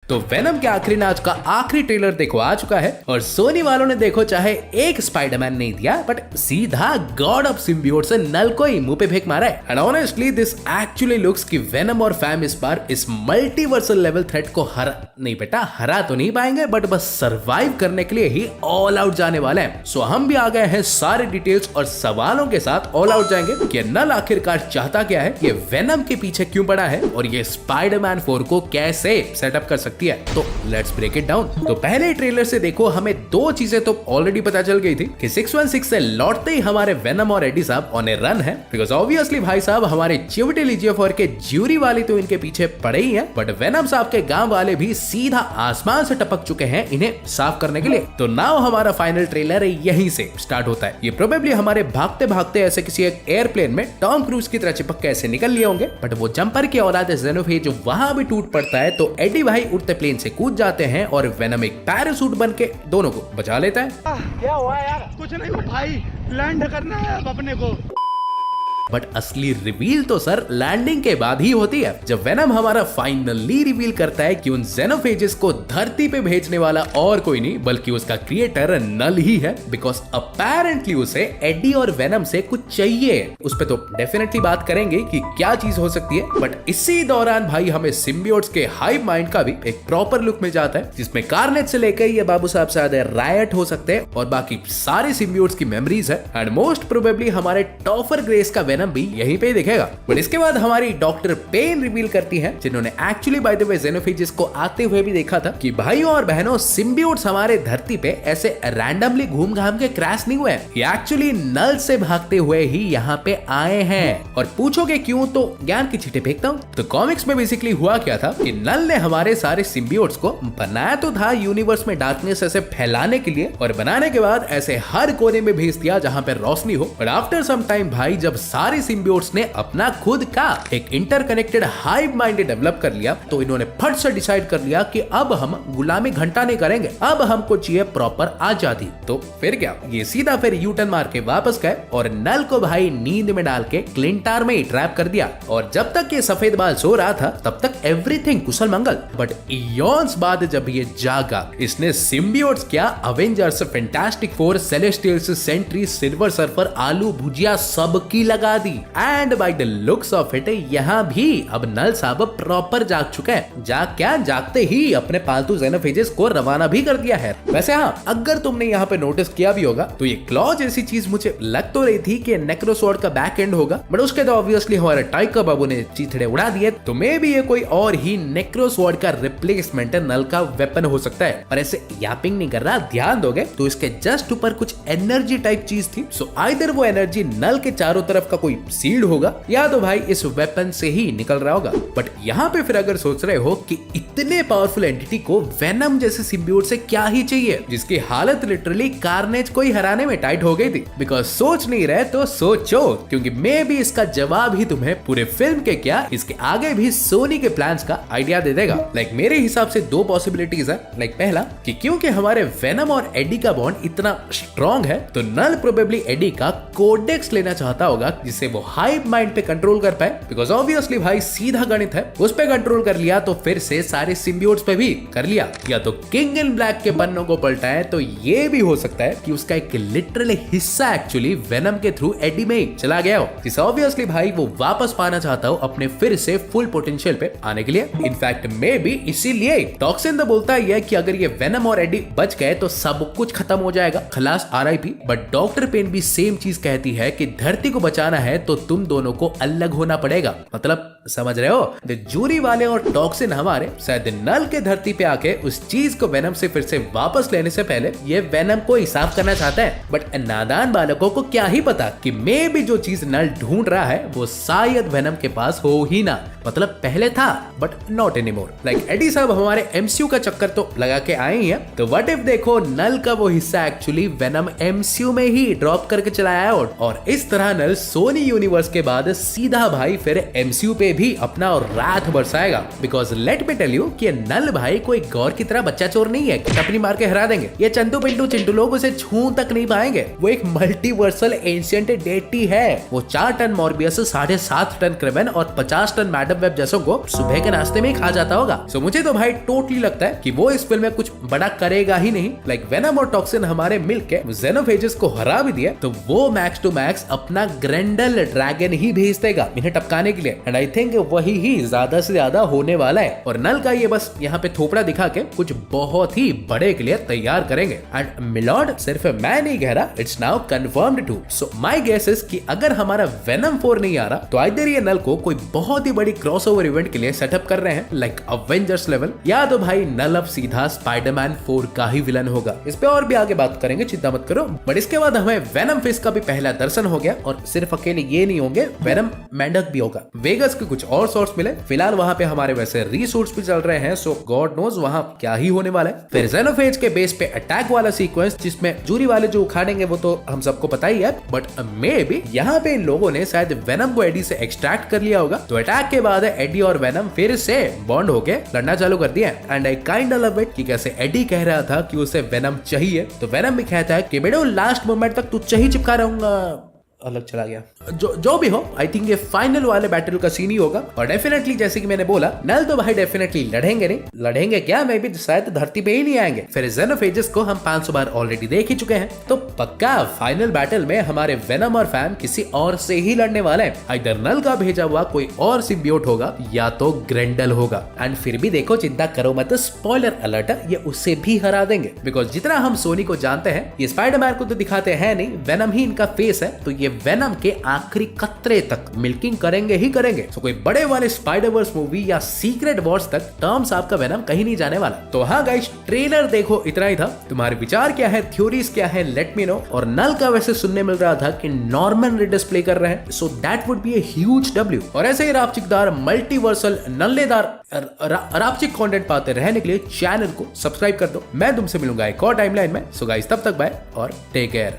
तो वेनम के आखिरी ने आज का आखिरी ट्रेलर देखो आ चुका है और सोनी वालों ने देखो चाहे एक स्पाइडरमैन नहीं दिया बट सीधा गॉड ऑफ सिम्बियोट से नल को ही मुंह पे फेंक मारा है। And honestly this actually looks कि वेनम और फैम इस बार इस मल्टीवर्सल लेवल थ्रेट को हरा तो नहीं पाएंगे बट बस सरवाइव करने के लिए ही ऑल आउट जाने वाले हैं। सो हम भी आ गए हैं सारे डिटेल्स और सवालों के साथ ऑल आउट जाएंगे कि नल आखिरकार चाहता क्या है, ये वेनम के पीछे क्यों पड़ा है और ये स्पाइडरमैन 4 को कैसे सेटअप कर सकती है। तो लेट्स ब्रेक इट डाउन। तो पहले ट्रेलर से देखो हमें दो चीजें तो ऑलरेडी पता चल गई थी कि 616 से लौटते ही हमारे वेनम और एडी साहब ऑन ए रन है, बिकॉज ऑब्वियसली भाई साहब हमारे चिवटी लीजियोफोर के ज्यूरी वाले तो इनके पीछे पड़े ही हैं, बट वेनम साहब के गांव वाले भी सीधा आसमान से टपक चुके हैं इन्हें साफ करने के लिए। तो नाउ हमारा फाइनल ट्रेलर यहीं से स्टार्ट होता है। ये प्रोबेबली हमारे भागते भागते ऐसे किसी एक एयरप्लेन में टॉम क्रूज की तरह चिपक के ऐसे निकल लिए होंगे, बट वो जंपर के औलाद ज़ेनोफेज जो वहां भी टूट पड़ता है तो एडी भाई उड़ते प्लेन से कूद जाते हैं और वेनम एक पैराशूट बन के दोनों को बचा लेता है। क्या हुआ यार? कुछ नहीं हुआ भाई, लैंड करना है अब अपने को। बट असली रिवील तो सर लैंडिंग के बाद ही होती है, जब वेनम हमारा फाइनली रिवील करता है कि उन ज़ेनोफेजेस को धरती पे भेजने वाला और कोई नहीं बल्कि उसका क्रिएटर नल ही है, बिकॉज अपेरेंटली उसे एडी और वेनम से कुछ चाहिए। उस पे तो डेफिनेटली बात करेंगे कि क्या चीज हो सकती है, बट इसी दौरान भाई हमें सिम्बियोट्स के हाइव माइंड का भी एक प्रॉपर लुक मिल जाता है, जिसमें कार्नेट से लेकर ये बाबू साहब से आधे रायट हो सकते हैं और बाकी सारे सिम्बियोट्स की मेमोरीज है। एंड मोस्ट प्रोबेबली हमारे टॉफर ग्रेस का वेनम भी यहीं पे दिखेगा। बट इसके बाद हमारी डॉक्टर पेन रिवील करती है, जिन्होंने एक्चुअली बाय द वे ज़ेनोफेजेस को आते हुए भी देखा था, कि भाइयों और बहनों सिम्बियोट्स हमारे धरती पे ऐसे रैंडमली घूम घाम के क्रैश नहीं हुए, ये एक्चुअली नल से भागते हुए ही यहाँ पे आए हैं। और पूछोगे क्यों, तो ज्ञान की छींटे फेंकता हूँ। तो कॉमिक्स में बेसिकली हुआ क्या था कि नल ने हमारे सारे सिम्बियोट्स को बनाया तो था यूनिवर्स में डार्कनेस ऐसे फैलाने के लिए, और बनाने के बाद ऐसे हर कोने में भेज दिया जहाँ पे रोशनी हो। बट आफ्टर सम टाइम भाई जब सारे सिम्बियोट्स ने अपना खुद का एक इंटरकनेक्टेड हाइव माइंड डेवलप कर लिया, तो इन्होंने फट से डिसाइड कर लिया कि अब हम गुलामी घंटा नहीं करेंगे, अब हमको चाहिए प्रॉपर आजादी। तो फिर क्या, ये सीधा फिर यू टर्न मार के वापस गए और नल को भाई नींद में डाल के क्लिंटार में ही ट्रैप कर दिया। और जब तक ये सफेद बाल सो रहा था तब तक एवरीथिंग कुशल मंगल, बट इयॉन्स बाद जब ये जागा, इसने सिम्बियोट्स क्या Avengers, Fantastic Four, Celestials, Sentry, Silver Surfer, आलू भुजिया सबकी लगा दी। And by the looks of it यहाँ भी अब नल साहब प्रॉपर जाग चुके हैं। जागते ही अपने पालतू ज़ेनोफेजेस को रवाना भी कर दिया है। वैसे हाँ, अगर तुमने यहाँ पे नोटिस किया भी होगा तो ये क्लॉ जैसी चीज मुझे लग तो रही थी कि नेक्रोसॉर्ड का बैक एंड होगा, बट उसके तो ऑब्वियसली हमारे टाइका बाबू ने चीथड़े उड़ा दिए, तो मे भी ये कोई और ही नेक्रोसॉर्ड का रिप्लेसमेंट नल का वेपन हो सकता है। और ऐसे यापिंग नहीं कर रहा, ध्यान दोगे तो इसके जस्ट ऊपर कुछ एनर्जी टाइप चीज थी। सो आइदर वो एनर्जी नल के चारों तरफ का कोई सील्ड होगा या तो भाई इस वेपन से ही निकल रहा होगा। बट यहाँ पे फिर अगर सोच रहे हो कि इतने पावरफुल एंटिटी को वेनम जैसे सिम्बियोट से क्या ही चाहिए, जिसकी हालत लिटरली कार्नेज को ही हराने में टाइट हो गई थी, बिकॉज सोच नहीं रहे तो सोचो, क्योंकि मे भी इसका जवाब ही तुम्हें पूरे फिल्म के क्या इसके आगे भी सोनी के प्लान्स का आइडिया दे देगा। लाइक मेरे हिसाब से दो पॉसिबिलिटीज है। लाइक पहला कि क्योंकि हमारे वेनम और एडी का बॉन्ड इतना स्ट्रॉन्ग है तो नल प्रोबेबली एडी का कोडेक्स लेना चाहता होगा जिससे वो हाइव माइंड पे कंट्रोल कर पाए, बिकॉज ऑब्वियसली भाई सीधा गणित है, उस पे कंट्रोल कर लिया तो फिर से सारे सिम्बियोट्स पे भी कर लिया। या तो किंग इन ब्लैक के पन्नों को पलटाए तो ये भी हो सकता है कि उसका एक लिटरल हिस्सा एक्चुअली वेनम के थ्रू एडी में ही चला गया हो, जिसे ऑब्वियसली भाई वो वापस पाना चाहता हो अपने फिर से फुल पोटेंशियल पे आने के लिए। इनफैक्ट मे बी इसीलिए टॉक्सिन तो बोलता ही है कि अगर ये वेनम और एडी बच गए तो सब कुछ खत्म हो जाएगा, खलास RIP। बट डॉक्टर पेन भी सेम चीज कहती है कि धरती को बचाना है तो तुम दोनों को अलग होना पड़ेगा। मतलब समझ रहे हो, जूरी वाले और टॉक्सिन हमारे शायद नल के धरती पे आके उस चीज को वेनम से फिर से वापस लेने से पहले ये वेनम को हिसाब करना चाहता है। बट नादान बालकों को क्या ही पता कि मे भी जो चीज नल ढूंढ रहा है वो शायद वेनम के पास हो ही ना, मतलब पहले था बट नॉट एनीमोर। लाइक एडी साहब हमारे MCU का चक्कर तो लगा के आए ही हैं, तो व्हाट इफ देखो नल का वो हिस्सा एक्चुअली वेनम MCU में ही ड्रॉप करके चला आया और इस तरह नल सोनी यूनिवर्स के बाद सीधा भाई फिर MCU पे पे भी अपना और रात बरसाएगा। Because let me tell you कि नल भाई कोई गौर की तरह बच्चा चोर नहीं है कि टपनी मार के हरा देंगे। ये चंदू पिंटू चिंटू लोग उसे छू तक नहीं पाएंगे। वो एक मल्टीवर्सल एंशिएंट डेटी है। वो 4 टन मॉर्बियस, 7.5 टन क्रेवेन और 50 टन मैडम वेब जैसों को सुबह के नाश्ते में ही खा जाता होगा। सो मुझे तो भाई टोटली लगता है कि वो इस फिल्म में कुछ बड़ा करेगा ही नहीं। लाइक वेनम और टॉक्सिन हमारे मिलके ज़ेनोफेजेस को हरा भी दिया तो वो मैक्स टू मैक्स अपना ग्रेंडल ड्रैगन ही भेज देगा इन्हें टपकाने के लिए। एंड आई थिंक वही ही ज्यादा से ज्यादा होने वाला है। और नल का ये बस यहाँ पे थोपड़ा दिखा के कुछ बहुत ही बड़े के लिए तैयार करेंगे। एंड मिलॉर्ड सिर्फ मैं नहीं कह रहा, it's now confirmed too. So my guess is कि अगर हमारा वेनम 4 नहीं आ रहा तो आइदर ये नल को कोई बहुत ही बड़ी क्रॉसओवर इवेंट के लिए सेटअप कर रहे हैं लाइक अवेंजर्स लेवल, या तो भाई नल अब सीधा स्पाइडरमैन 4 का ही विलन होगा। इस पे और भी आगे बात करेंगे, चिंता मत करो। बट इसके बाद हमें वेनम फिश का भी पहला दर्शन हो गया। और सिर्फ अकेले ये नहीं होंगे, वेनम मेंढक भी होगा। वेगस के कुछ और सोर्स मिले। फिलहाल वहां पे हमारे वैसे रिसोर्स भी चल रहे हैं, सो गॉड नोज वहां क्या ही होने वाला है। फिर ज़ेनोफेज के बेस पे अटैक वाला सीक्वेंस जिसमें जूरी वाले जो उखाड़ेंगे वो तो हम सबको पता ही है। बट मे बी यहाँ पे इन लोगों ने शायद वेनम को एडी से एक्सट्रैक्ट कर लिया होगा। तो अटैक के बाद एडी और वेनम फिर से बॉन्ड होके लड़ना चालू कर दिया। And I kind of love it कि कैसे एडी कह रहा था कि उसे वेनम चाहिए तो वेनम भी कहता है कि बेटो लास्ट मोमेंट तक तुझसे ही चिपका रहूंगा। अलग चला गया। जो भी हो, आई थिंक ये फाइनल वाले बैटल का सीन ही होगा। और डेफिनेटली जैसे कि मैंने बोला, नल तो भाई डेफिनेटली लड़ेंगे नहीं, लड़ेंगे क्या मैं भी शायद धरती पे ही नहीं आएंगे। फिर ज़ेनोफेजेस को हम 500 बार ऑलरेडी देख ही चुके हैं, तो पक्का फाइनल बैटल में हमारे वेनम और फैम किसी और से ही लड़ने वाले हैं। आइदर नल का भेजा हुआ कोई और सिम्बियोट होगा या तो ग्रेंडल होगा। एंड फिर भी देखो, चिंता करो मत, स्पॉइलर अलर्ट, ये उसे भी हरा देंगे। बिकॉज जितना हम सोनी को जानते हैं, ये स्पाइडरमैन को तो दिखाते हैं नहीं, वेनम ही इनका फेस है। तो ये वेनम के आखिरी कतरे तक मिल्किंग करेंगे ही करेंगे। तो कोई बड़े वाले स्पाइडरवर्स मूवी या सीक्रेट वॉर्स तक टर्म्स आपका वेनम कहीं नहीं जाने वाला। तो हाँ गाइस, ट्रेलर देखो इतना ही था। तुम्हारे विचार क्या है, थ्योरीज क्या है, लेट मी नो। और नल का वैसे सुनने मिल रहा था कि नॉर्मन रिडस प्ले कर रहे हैं, so that would be a huge W. और ऐसे ही रापचिकदार मल्टीवर्सल नल्लेदार रापचिक कंटेंट पाते रहने के लिए चैनल को सब्सक्राइब कर दो। मैं तुमसे मिलूंगा एक और टाइमलाइन में। सो गाइस, तब तक बाय और टेक केयर।